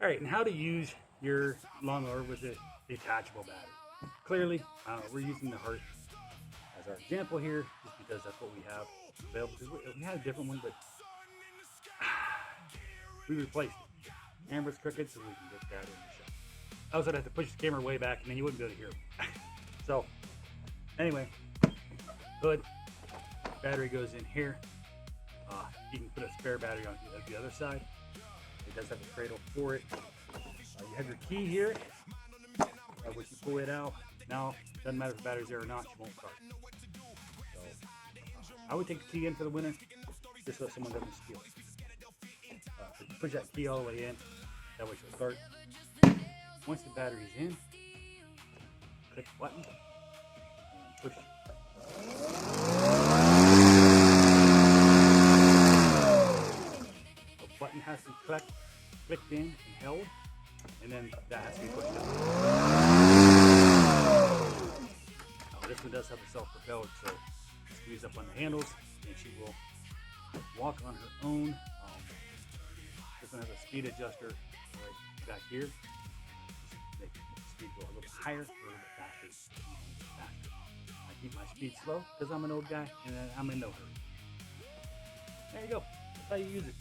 All right, and how to use your lawnmower with a detachable battery. Clearly, we're using the Hart as our example here, just because that's what we have available. We had a different one, but we replaced it. Camera's crooked, so we can get that in the shot. I also have to push the camera way back, and then you wouldn't be able to hear me. So, anyway, hood, battery goes in here. You can put a spare battery on the other side. It does have a cradle for it. You have your key here, which you pull it out. Now, doesn't matter if the battery's there or not, you won't start. So, I would take the key in for the winter, just so someone doesn't steal it. Push that key all the way in, that way she'll start. Once the battery's in, click the button, and push. The button has to be clicked in and held, and then that has to be pushed down. This one does have a self-propelled, so squeeze up on the handles, and she will walk on her own. This one has a speed adjuster right back here. Make the speed go a little higher or a little bit faster. I keep my speed slow because I'm an old guy and I'm in no hurry. There you go. That's how you use it.